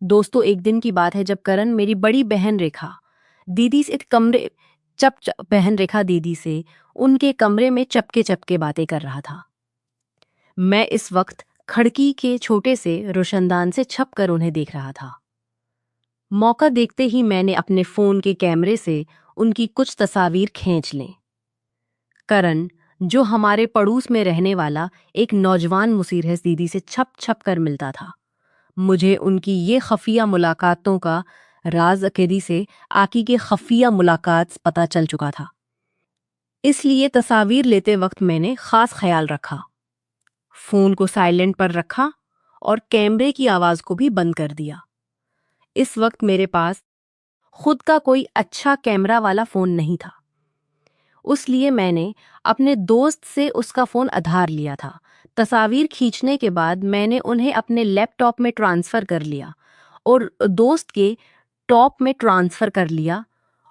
दोस्तों, एक दिन की बात है जब करण मेरी बड़ी बहन रेखा दीदी से कमरे चप चप बहन रेखा दीदी से उनके कमरे में चपके चपके बातें कर रहा था। मैं इस वक्त खिड़की के छोटे से रोशनदान से छप कर उन्हें देख रहा था। मौका देखते ही मैंने अपने फोन के कैमरे से उनकी कुछ तस्वीर खींच लें। करण, जो हमारे पड़ोस में रहने वाला एक नौजवान मुसीरहस दीदी से छप छप कर मिलता था, मुझे उनकी ये खफिया मुलाकातों का राज अकेदी से आकी के खफिया मुलाकात पता चल चुका था। इसलिए तस्वीर लेते वक्त मैंने खास ख्याल रखा। फोन को साइलेंट पर रखा और कैमरे की आवाज को भी बंद कर दिया। इस वक्त मेरे पास खुद का कोई अच्छा कैमरा वाला फोन नहीं था, उसलिए मैंने अपने दोस्त से उसका फोन उधार लिया था। तस्वीर खींचने के बाद मैंने उन्हें अपने लैपटॉप में ट्रांसफ़र कर लिया और दोस्त के टॉप में ट्रांसफ़र कर लिया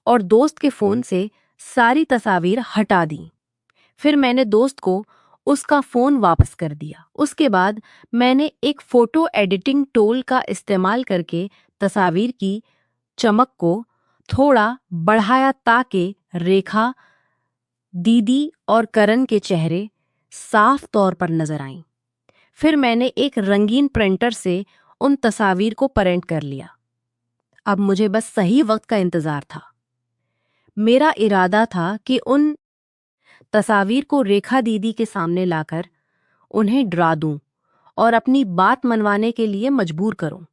और दोस्त के फ़ोन से सारी तस्वीर हटा दी। फिर मैंने दोस्त को उसका फ़ोन वापस कर दिया। उसके बाद मैंने एक फ़ोटो एडिटिंग टूल का इस्तेमाल करके तस्वीर की चमक को थोड़ा बढ़ाया ताकि रेखा दीदी और करण के चेहरे साफ तौर पर नजर आईं। फिर मैंने एक रंगीन प्रिंटर से उन तस्वीर को प्रिंट कर लिया। अब मुझे बस सही वक्त का इंतजार था। मेरा इरादा था कि उन तस्वीर को रेखा दीदी के सामने लाकर उन्हें डरा दूं और अपनी बात मनवाने के लिए मजबूर करूं।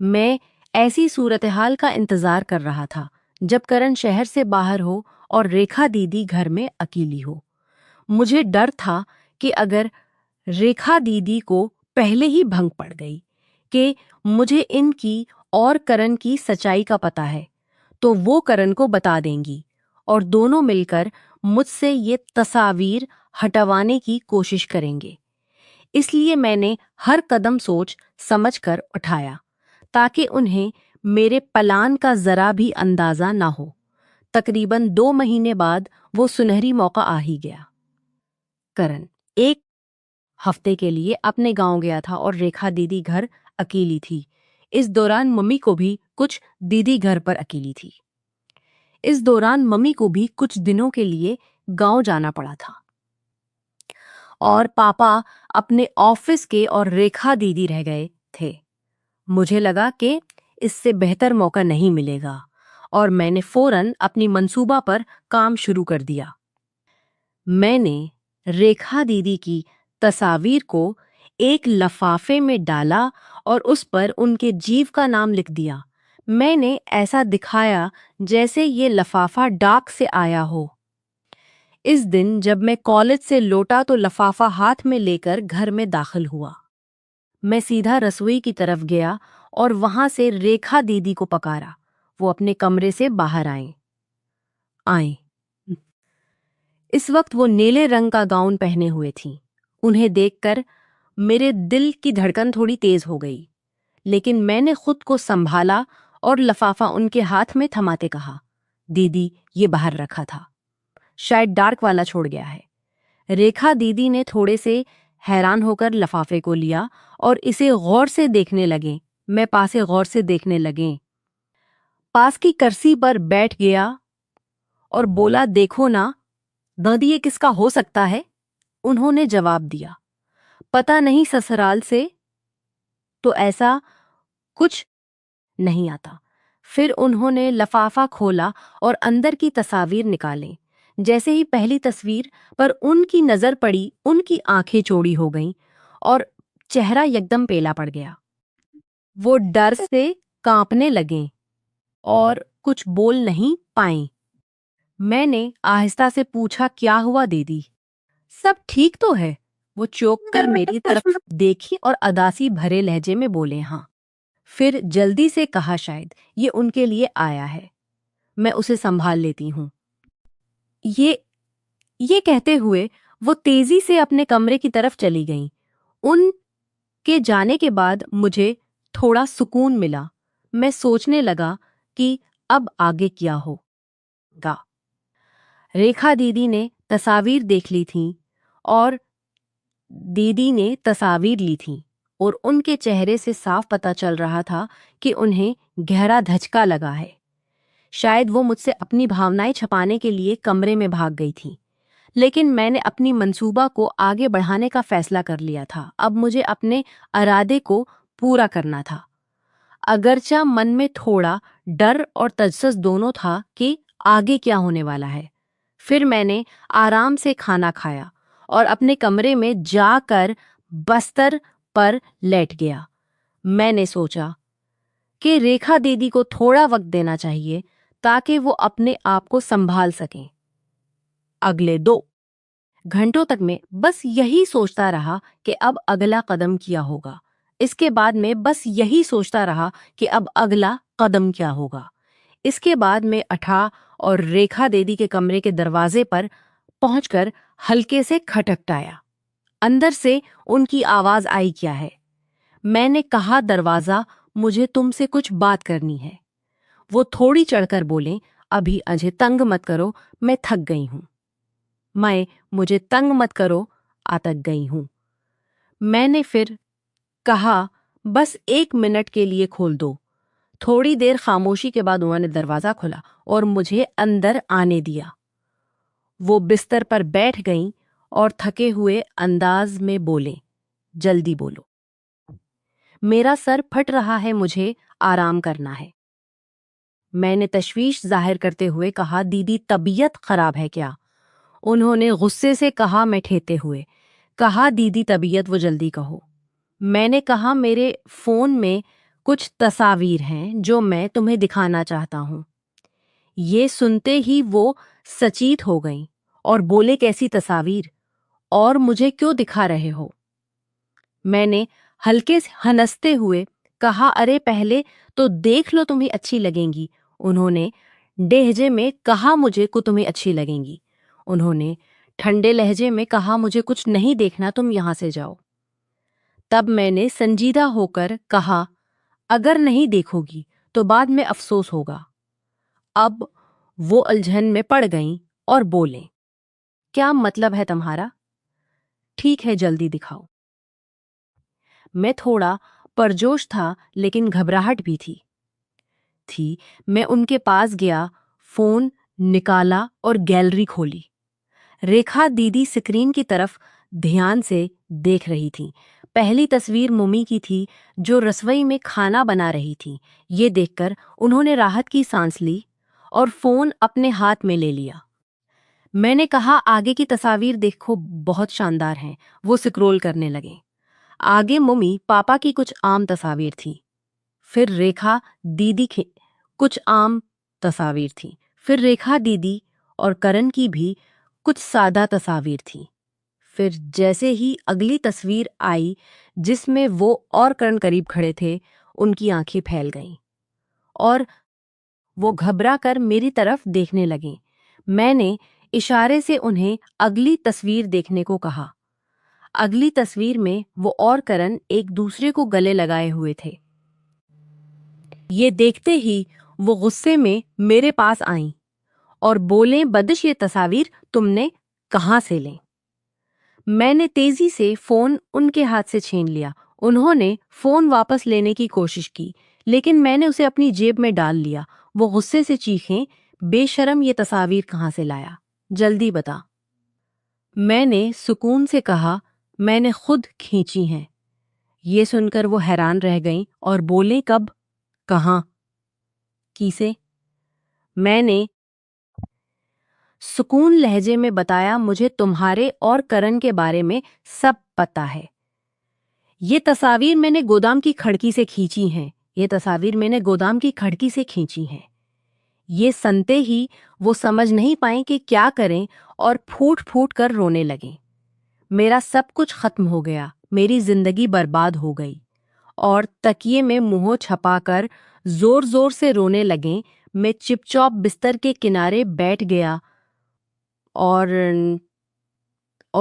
मैं ऐसी सूरत-हाल का इंतजार कर रहा था जब करण शहर से बाहर हो और रेखा दीदी घर में अकेली हो। मुझे डर था कि अगर रेखा दीदी को पहले ही भंग पड़ गई कि मुझे इनकी और करण की सच्चाई का पता है, तो वो करण को बता देंगी और दोनों मिलकर मुझसे ये तस्वीर हटवाने की कोशिश करेंगे। इसलिए मैंने हर कदम सोच समझ कर उठाया ताकि उन्हें मेरे प्लान का जरा भी अंदाजा ना हो। तकरीबन 2 महीने बाद वो सुनहरी मौका आ ही गया। करण एक हफ्ते के लिए अपने गांव गया था और रेखा दीदी घर अकेली थी। इस दौरान मम्मी को भी कुछ दीदी घर पर अकेली थी। इस दौरान मम्मी को भी कुछ दिनों के लिए गांव जाना पड़ा था और पापा अपने ऑफिस के और रेखा दीदी रह गए थे। मुझे लगा कि इससे बेहतर मौका नहीं मिलेगा और मैंने फौरन अपनी मंसूबा पर काम शुरू कर दिया। मैंने रेखा दीदी की तस्वीर को एक लफाफे में डाला और उस पर उनके जीव का नाम लिख दिया। मैंने ऐसा दिखाया जैसे ये लफाफा डाक से आया हो। इस दिन जब मैं कॉलेज से लौटा तो लफाफा हाथ में लेकर घर में दाखिल हुआ। मैं सीधा रसोई की तरफ गया और वहां से रेखा दीदी को पकारा। वो अपने कमरे से बाहर आए। इस वक्त वो नीले रंग का गाउन पहने हुए थीं। उन्हें देखकर मेरे दिल की धड़कन थोड़ी तेज हो गई, लेकिन मैंने खुद को संभाला और लफाफा उनके हाथ में थमाते कहा, दीदी ये बाहर रखा था, शायद डार्क वाला छोड़ गया है। रेखा दीदी ने थोड़े से हैरान होकर लफाफे को लिया और इसे गौर से देखने लगे। मैं पासे गौर से देखने लगे। पास की कुर्सी पर बैठ गया और बोला, देखो ना दादी, ये किसका हो सकता है? उन्होंने जवाब दिया, पता नहीं ससुराल से तो ऐसा कुछ नहीं आता। फिर उन्होंने लफाफा खोला और अंदर की तस्वीर निकाले। जैसे ही पहली तस्वीर पर उनकी नजर पड़ी, उनकी आंखें चौड़ी हो गईं और चेहरा एकदम पेला पड़ गया। वो डर से कांपने लगे और कुछ बोल नहीं पाए। मैंने आहिस्ता से पूछा, क्या हुआ दीदी? सब ठीक तो है? वो चौंक कर मेरी तरफ देखी और अदासी भरे लहजे में बोले, हाँ। फिर जल्दी से कहा, शायद ये उनके लिए आया है, मैं उसे संभाल लेती हूँ। ये कहते हुए वो तेजी से अपने कमरे की तरफ चली गईं। उनके जाने के बाद मुझे थोड़ा सुकून मिला। मैं सोचने लगा कि अब आगे क्या होगा। रेखा दीदी ने तस्वीर देख ली थी और दीदी ने तस्वीर ली थी और उनके चेहरे से साफ पता चल रहा था कि उन्हें गहरा धचका लगा है। शायद वो मुझसे अपनी भावनाएं छुपाने के लिए कमरे में भाग गई थी। लेकिन मैंने अपनी मंसूबा को आगे बढ़ाने का फैसला कर लिया था। अब मुझे अपने इरादे को पूरा करना था। अगरचा मन में थोड़ा डर और तजस्सुस दोनों था कि आगे क्या होने वाला है। फिर मैंने आराम से खाना खाया और अपने कमरे में जाकर बस्तर पर लेट गया। मैंने सोचा कि रेखा दीदी को थोड़ा वक्त देना चाहिए ताकि वो अपने आप को संभाल सकें। अगले 2 घंटों तक मैं बस यही सोचता रहा कि अब अगला कदम क्या होगा। इसके बाद मैं बस यही सोचता रहा कि अब अगला कदम क्या होगा। इसके बाद मैं उठा और रेखा दीदी के कमरे के दरवाजे पर पहुंचकर हल्के से खटखटाया। अंदर से उनकी आवाज आई, क्या है? मैंने कहा, दरवाजा, मुझे तुमसे कुछ बात करनी है। वो थोड़ी चढ़कर बोले, अभी अजय तंग मत करो, मैं थक गई हूं। मुझे तंग मत करो, आतक गई हूं। मैंने फिर कहा, बस 1 मिनट के लिए खोल दो। थोड़ी देर खामोशी के बाद उन्होंने दरवाजा खोला और मुझे अंदर आने दिया। वो बिस्तर पर बैठ गईं और थके हुए अंदाज में बोले, जल्दी बोलो, मेरा सर फट रहा है, मुझे आराम करना है। मैंने तशवीश जाहिर करते हुए कहा, दीदी तबीयत खराब है क्या? उन्होंने गुस्से से कहा, मैं ठेते हुए कहा, दीदी तबीयत वो जल्दी कहो। मैंने कहा, मेरे फोन में कुछ तस्वीर हैं जो मैं तुम्हें दिखाना चाहता हूं। ये सुनते ही वो सचेत हो गईं और बोले, कैसी तस्वीर और मुझे क्यों दिखा रहे हो? मैंने हल्के से हंसते हुए कहा, अरे पहले तो देख लो, तुम्हें अच्छी लगेंगी। उन्होंने लहजे में कहा, मुझे को तुम्हें अच्छी लगेंगी। उन्होंने ठंडे लहजे में कहा, मुझे कुछ नहीं देखना, तुम यहां से जाओ। तब मैंने संजीदा होकर कहा, अगर नहीं देखोगी तो बाद में अफसोस होगा। अब वो उलझन में पड़ गईं और बोले, क्या मतलब है तुम्हारा? ठीक है, जल्दी दिखाओ। मैं थोड़ा परजोश था लेकिन घबराहट भी थी। मैं उनके पास गया, फोन निकाला और गैलरी खोली। रेखा दीदी स्क्रीन की तरफ ध्यान से देख रही थी। पहली तस्वीर मम्मी की थी जो रसोई में खाना बना रही थी। ये देखकर उन्होंने राहत की सांस ली और फोन अपने हाथ में ले लिया। मैंने कहा, आगे की तस्वीर देखो, बहुत शानदार हैं। वो स्क्रॉल करने लगे। आगे मम्मी पापा की कुछ आम तस्वीर थी। फिर रेखा दीदी की कुछ आम तस्वीर थी। फिर रेखा दीदी और करण की भी कुछ सादा तस्वीर थी। फिर जैसे ही अगली तस्वीर आई जिसमें वो और करण करीब खड़े थे, उनकी आंखें फैल गईं और वो घबरा कर मेरी तरफ देखने लगे। मैंने इशारे से उन्हें अगली तस्वीर देखने को कहा। अगली तस्वीर में वो और करण एक दूसरे को गले लगाए हुए थे। ये देखते ही वो गुस्से में मेरे पास आईं और बोले, बदिश, ये तस्वीर तुमने कहाँ से ली? मैंने तेजी से फोन उनके हाथ से छीन लिया। उन्होंने फोन वापस लेने की कोशिश की लेकिन मैंने उसे अपनी जेब में डाल लिया। वो गुस्से से चीखें, बेशरम, ये तस्वीर कहाँ से लाया? जल्दी बता। मैंने सुकून से कहा, मैंने खुद खींची हैं। ये सुनकर वो हैरान रह गईं और बोले, कब, कहाँ, किसे? मैंने सुकून लहजे में बताया, मुझे तुम्हारे और करण के बारे में सब पता है। ये तस्वीर मैंने गोदाम की खिड़की से खींची हैं। ये तस्वीर मैंने गोदाम की खिड़की से खींची हैं। ये सुनते ही वो समझ नहीं पाए कि क्या करें और फूट फूट कर रोने लगे। मेरा सब कुछ खत्म हो गया, मेरी जिंदगी बर्बाद हो गई। और तकिए में मुंह छपाकर जोर जोर से रोने लगे। मैं चुपचाप बिस्तर के किनारे बैठ गया और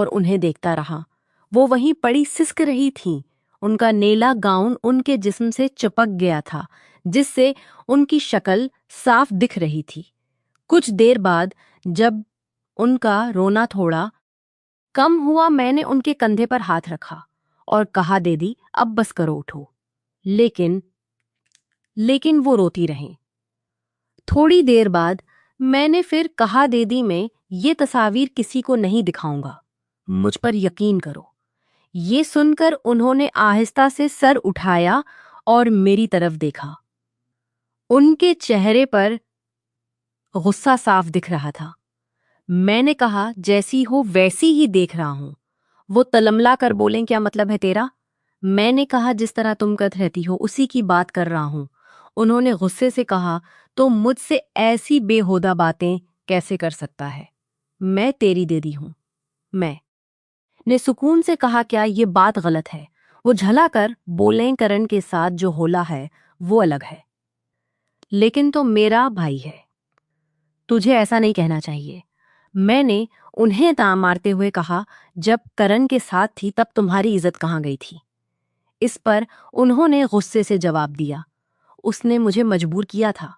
उन्हें देखता रहा। वो वहीं पड़ी सिसक रही थीं। उनका नीला गाउन उनके जिस्म से चिपक गया था जिससे उनकी शक्ल साफ दिख रही थी। कुछ देर बाद जब उनका रोना थोड़ा कम हुआ, मैंने उनके कंधे पर हाथ रखा और कहा दीदी अब बस करो उठो। लेकिन लेकिन वो रोती रहीं। थोड़ी देर बाद मैंने फिर कहा दीदी मैं ये तस्वीर किसी को नहीं दिखाऊंगा, मुझ पर यकीन करो। ये सुनकर उन्होंने आहिस्ता से सर उठाया और मेरी तरफ देखा। उनके चेहरे पर गुस्सा साफ दिख रहा था। मैंने कहा जैसी हो वैसी ही देख रहा हूं। वो तलमला कर बोलें क्या मतलब है तेरा? मैंने कहा जिस तरह तुम कहती रहती हो उसी की बात कर रहा हूं। उन्होंने गुस्से से कहा तो मुझसे ऐसी बेहुदा बातें कैसे कर सकता है? मैं तेरी दीदी हूं। मैं ने सुकून से कहा क्या ये बात गलत है? वो झला कर बोलें करण के साथ जो होला है वो अलग है, लेकिन तो मेरा भाई है। तुझे ऐसा नहीं कहना चाहिए। मैंने उन्हें ताम मारते हुए कहा जब करण के साथ थी तब तुम्हारी इज्जत कहाँ गई थी? इस पर उन्होंने गुस्से से जवाब दिया उसने मुझे मजबूर किया था।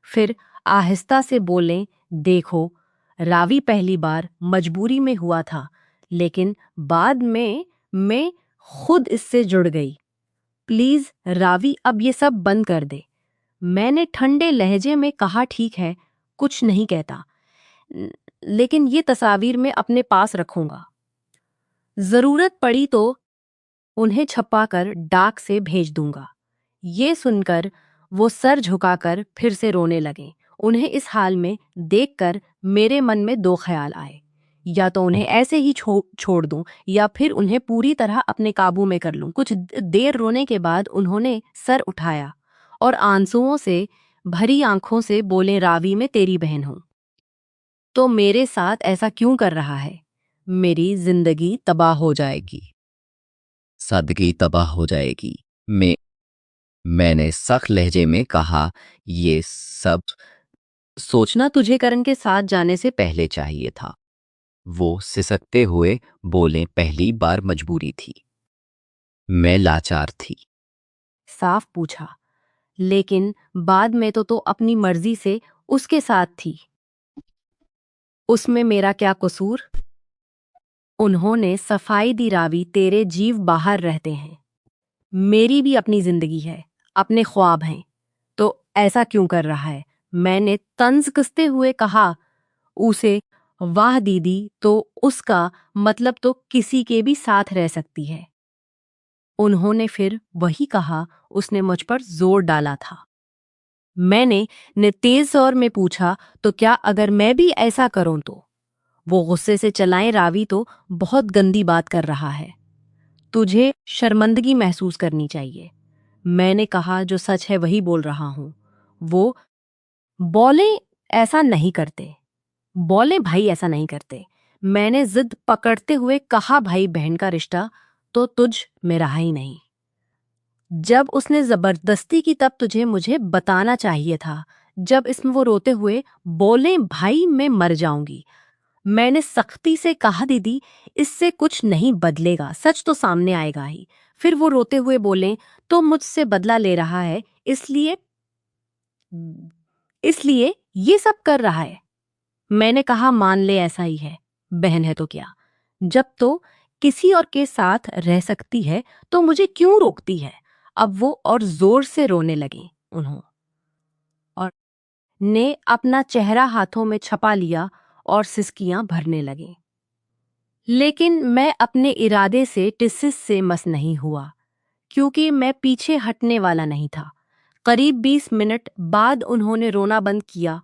फिर आहिस्ता से बोलें देखो रावी पहली बार मजबूरी में हुआ था, लेकिन बाद में मैं खुद इससे जुड़ गई। प्लीज रावी अब ये सब बंद कर दे। मैंने ठंडे लहजे में कहा ठीक है, कुछ नहीं कहता, लेकिन ये तस्वीर मैं अपने पास रखूंगा। जरूरत पड़ी तो उन्हें छपाकर डाक से भेज दूंगा। ये सुनकर वो सर झुकाकर फिर से रोने लगे। उन्हें इस हाल में देखकर मेरे मन में दो ख्याल आए, या तो उन्हें ऐसे ही छोड़ दूं या फिर उन्हें पूरी तरह अपने काबू में कर लूं। कुछ देर रोने के बाद उन्होंने सर उठाया और आंसुओं से भरी आंखों से बोले रावी मैं तेरी बहन हूं, तो मेरे साथ ऐसा क्यों कर रहा है? मेरी जिंदगी तबाह हो जाएगी। सादगी तबाह हो जाएगी। मैंने सख्त लहजे में कहा, ये सब सोचना तुझे करण के साथ जाने से पहले चाहिए था। वो सिसकते हुए बोले, पहली बार मजबूरी थी, मैं लाचार थी। साफ पूछा, लेकिन बाद में तो अपनी मर्जी से उसके साथ थी। उसमें मेरा क्या कसूर? उन्होंने सफाई दी रावी तेरे जीव बाहर रहते हैं, मेरी भी अपनी जिंदगी है, अपने ख्वाब हैं, तो ऐसा क्यों कर रहा है? मैंने तंज कसते हुए कहा उसे। वाह दीदी, तो उसका मतलब तो किसी के भी साथ रह सकती है। उन्होंने फिर वही कहा उसने मुझ पर जोर डाला था। मैंने ने तेज स्वर में पूछा तो क्या अगर मैं भी ऐसा करूं तो? वो गुस्से से चलाएं रावी तो बहुत गंदी बात कर रहा है, तुझे शर्मिंदगी महसूस करनी चाहिए। मैंने कहा जो सच है वही बोल रहा हूं। वो बोले ऐसा नहीं करते, बोले भाई ऐसा नहीं करते। मैंने जिद पकड़ते हुए कहा भाई बहन का रिश्ता तो तुझ में रहा ही नहीं। जब उसने जबरदस्ती की तब तुझे मुझे बताना चाहिए था। जब इसमें वो रोते हुए बोले भाई मैं मर जाऊंगी। मैंने सख्ती से कहा दीदी इससे कुछ नहीं बदलेगा, सच तो सामने आएगा ही। फिर वो रोते हुए बोले तो मुझसे बदला ले रहा है, इसलिए इसलिए ये सब कर रहा है। मैंने कहा मान ले ऐसा ही है, बहन है तो क्या? जब तो किसी और के साथ रह सकती है तो मुझे क्यों रोकती है? अब वो और जोर से रोने लगी। उन्होंने और ने अपना चेहरा हाथों में छपा लिया और सिसकियां भरने लगी। लेकिन मैं अपने इरादे से टिसिस से मस नहीं हुआ, क्योंकि मैं पीछे हटने वाला नहीं था। करीब 20 मिनट बाद उन्होंने रोना बंद किया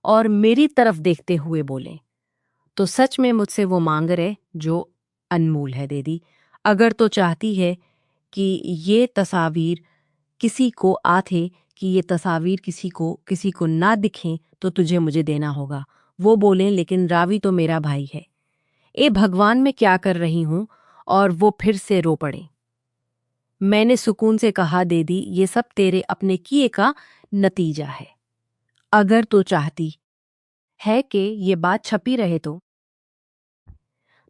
और मेरी तरफ देखते हुए बोले तो सच में मुझसे वो मांग रहे जो अनमोल है दीदी। अगर तो चाहती है कि ये तस्वीर किसी को आथे कि ये तस्वीर किसी को ना दिखें तो तुझे मुझे देना होगा। वो बोले लेकिन रावी तो मेरा भाई है। ए भगवान मैं क्या कर रही हूं? और वो फिर से रो पड़े। मैंने सुकून से कहा दीदी ये सब तेरे अपने किए का नतीजा है। अगर तो चाहती है कि ये बात छपी रहे तो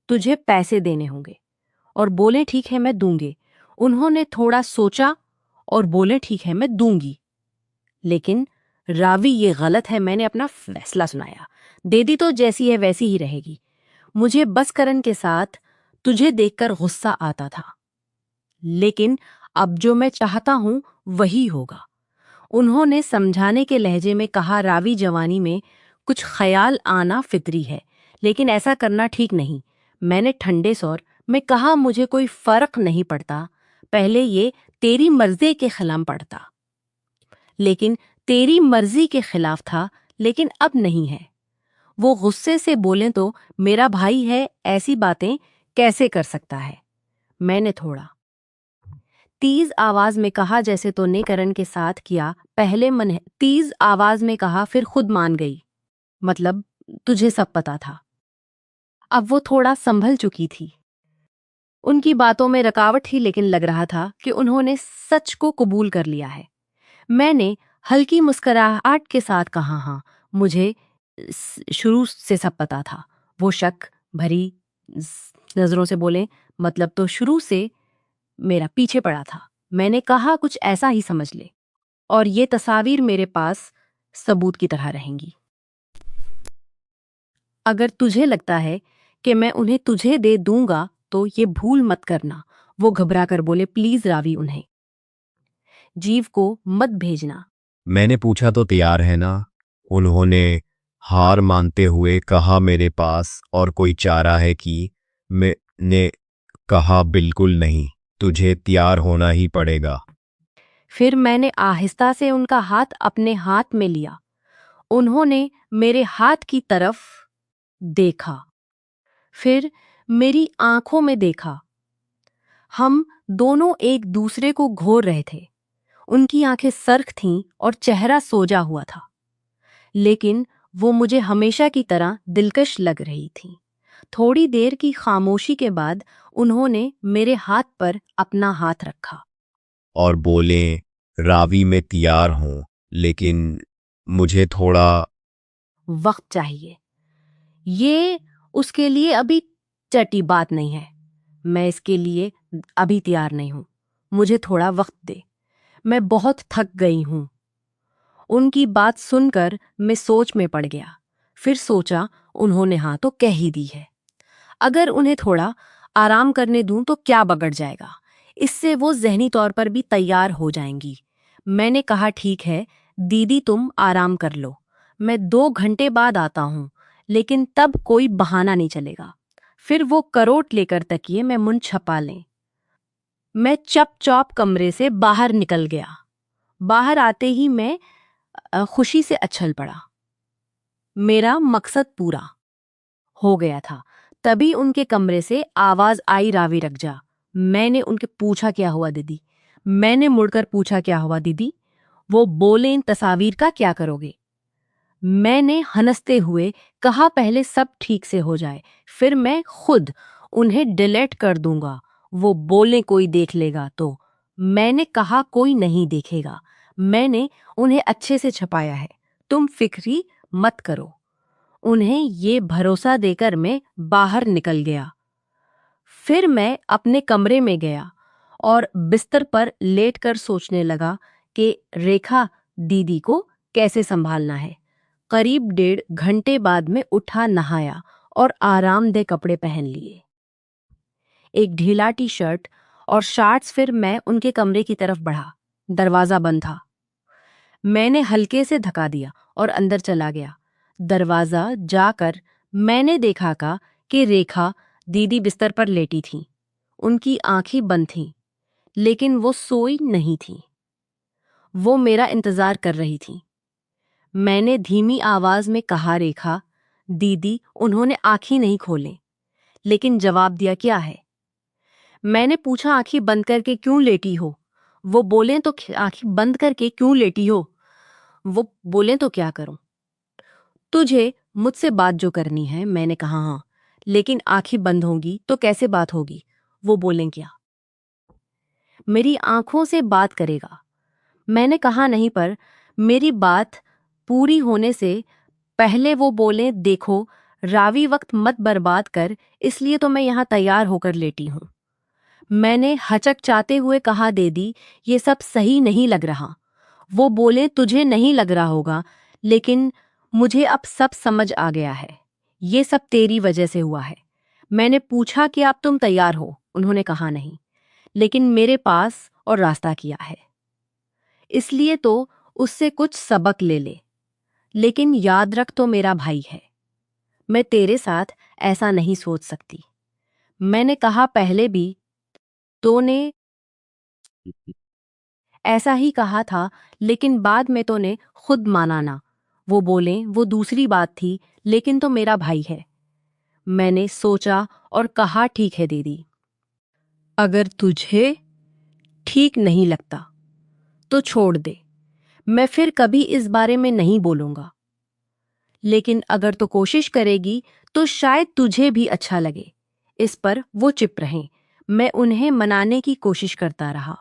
तुझे पैसे देने होंगे। और बोले ठीक है मैं दूंगी। उन्होंने थोड़ा सोचा और बोले ठीक है मैं दूंगी, लेकिन रावी ये गलत है। मैंने अपना फैसला सुनाया। दीदी तो जैसी है वैसी ही रहेगी। मुझे बस करण के साथ तुझे देखकर गुस्सा आता था। लेकिन अब जो मैं चाहता हूं वही होगा। उन्होंने समझाने के लहजे में कहा, रावी जवानी में कुछ ख्याल आना फितरी है, लेकिन ऐसा करना ठीक नहीं। मैंने ठंडे स्वर में कहा, मुझे कोई फर्क नहीं पड़ता, पहले ये तेरी मर्जी के खिलाफ पड़ता, लेकिन तेरी मर्जी के खिलाफ था, लेकिन अब नहीं है। वो गुस्से से बोले तो मेरा भाई है, ऐसी बातें कैसे कर सकता है। मैंने थोड़ा तेज आवाज में कहा, जैसे तो ने करण के साथ किया, पहले मन तेज आवाज में कहा, फिर खुद मान गई, मतलब तुझे सब पता था। अब वो थोड़ा संभल चुकी थी। उनकी बातों में रकावट ही, लेकिन लग रहा था कि उन्होंने सच को कबूल कर लिया है। मैंने हल्की मुस्कुराहट के साथ कहा, हाँ, मुझे शुरू से सब पता था। वो शक भरी नजरों से बोले, मतलब तो शुरू से मेरा पीछे पड़ा था। मैंने कहा, कुछ ऐसा ही समझ ले, और ये तस्वीर मेरे पास सबूत की तरह रहेंगी। अगर तुझे लगता है कि मैं उन्हें तुझे दे दूंगा तो ये भूल मत करना। वो घबरा कर बोले, प्लीज रावी, उन्हें जीव को मत भेजना। मैंने पूछा तो तैयार है ना? उन्होंने हार मानते हुए कहा, मेरे पास और कोई चारा है कि? मैंने कहा, बिल्कुल नहीं, तुझे तैयार होना ही पड़ेगा। फिर मैंने आहिस्ता से उनका हाथ अपने हाथ में लिया। उन्होंने मेरे हाथ की तरफ देखा, फिर मेरी आंखों में देखा। हम दोनों एक दूसरे को घूर रहे थे। उनकी आंखें सर्ख थीं और चेहरा सोजा हुआ था, लेकिन वो मुझे हमेशा की तरह दिलकश लग रही थी। थोड़ी देर की खामोशी के बाद उन्होंने मेरे हाथ पर अपना हाथ रखा और बोले, रावी में तैयार हूं, लेकिन मुझे थोड़ा वक्त चाहिए। ये उसके लिए अभी चटी बात नहीं है। मैं इसके लिए अभी तैयार नहीं हूं। मुझे थोड़ा वक्त दे, मैं बहुत थक गई हूं। उनकी बात सुनकर मैं सोच में पड़ गया। फिर सोचा, उन्होंने हाँ तो कह ही दी है, अगर उन्हें थोड़ा आराम करने दूं तो क्या बगड़ जाएगा। इससे वो ज़हनी तौर पर भी तैयार हो जाएंगी। मैंने कहा, ठीक है दीदी, तुम आराम कर लो, मैं 2 घंटे बाद आता हूं, लेकिन तब कोई बहाना नहीं चलेगा। फिर वो करोट लेकर तकिए में मुंह छपा लें। मैं चप-चौप कमरे से बाहर निकल गया। बाहर आते ही मैं खुशी से अछल पड़ा। मेरा मकसद पूरा हो गया था। तभी उनके कमरे से आवाज आई, रावी रख जा। मैंने उनके पूछा, क्या हुआ दीदी? मैंने मुड़कर पूछा, क्या हुआ दीदी? वो बोले, इन तस्वीर का क्या करोगे? मैंने हंसते हुए कहा, पहले सब ठीक से हो जाए, फिर मैं खुद उन्हें डिलीट कर दूंगा। वो बोले, कोई देख लेगा तो? मैंने कहा, कोई नहीं देखेगा, मैंने उन्हें अच्छे से छपाया है, तुम फिक्री मत करो। उन्हें ये भरोसा देकर मैं बाहर निकल गया। फिर मैं अपने कमरे में गया और बिस्तर पर लेटकर सोचने लगा कि रेखा दीदी को कैसे संभालना है। करीब 1.5 घंटे बाद में उठा, नहाया और आरामदेह कपड़े पहन लिए, एक ढीला टी शर्ट और शॉर्ट्स। फिर मैं उनके कमरे की तरफ बढ़ा। दरवाजा बंद था। मैंने हल्के से धक्का दिया और अंदर चला गया। दरवाजा जाकर मैंने देखा कि रेखा दीदी बिस्तर पर लेटी थीं। उनकी आंखें बंद थीं, लेकिन वो सोई नहीं थीं। वो मेरा इंतजार कर रही थीं। मैंने धीमी आवाज में कहा, रेखा दीदी। उन्होंने आंखें नहीं खोलें, लेकिन जवाब दिया, क्या है? मैंने पूछा, आंखें बंद करके क्यों लेटी हो? वो बोले, तो आंखें बंद करके क्यों लेटी हो? वो बोले, तो क्या करूं? तुझे मुझसे बात जो करनी है। मैंने कहा, हाँ, लेकिन आंखें बंद होंगी तो कैसे बात होगी? वो बोलें, क्या मेरी आंखों से बात करेगा? मैंने कहा, नहीं, पर मेरी बात पूरी होने से पहले वो बोले, देखो रावी, वक्त मत बर्बाद कर, इसलिए तो मैं यहाँ तैयार होकर लेटी हूँ। मैंने हचकचाते हुए कहा, दीदी ये सब सही नहीं लग रहा। वो बोले, तुझे नहीं लग रहा होगा, लेकिन मुझे अब सब समझ आ गया है। ये सब तेरी वजह से हुआ है। मैंने पूछा कि अब तुम तैयार हो? उन्होंने कहा, नहीं। लेकिन मेरे पास और रास्ता किया है, इसलिए तो उससे कुछ सबक ले ले। लेकिन याद रख, तो मेरा भाई है, मैं तेरे साथ ऐसा नहीं सोच सकती। मैंने कहा पहले भी, तूने ऐसा ही कहा था, लेकिन बाद में तूने खुद माना ना। वो बोले वो दूसरी बात थी, लेकिन तो मेरा भाई है। मैंने सोचा और कहा ठीक है दीदी, अगर तुझे ठीक नहीं लगता तो छोड़ दे, मैं फिर कभी इस बारे में नहीं बोलूंगा। लेकिन अगर तो कोशिश करेगी तो शायद तुझे भी अच्छा लगे। इस पर वो चुप रहे। मैं उन्हें मनाने की कोशिश करता रहा,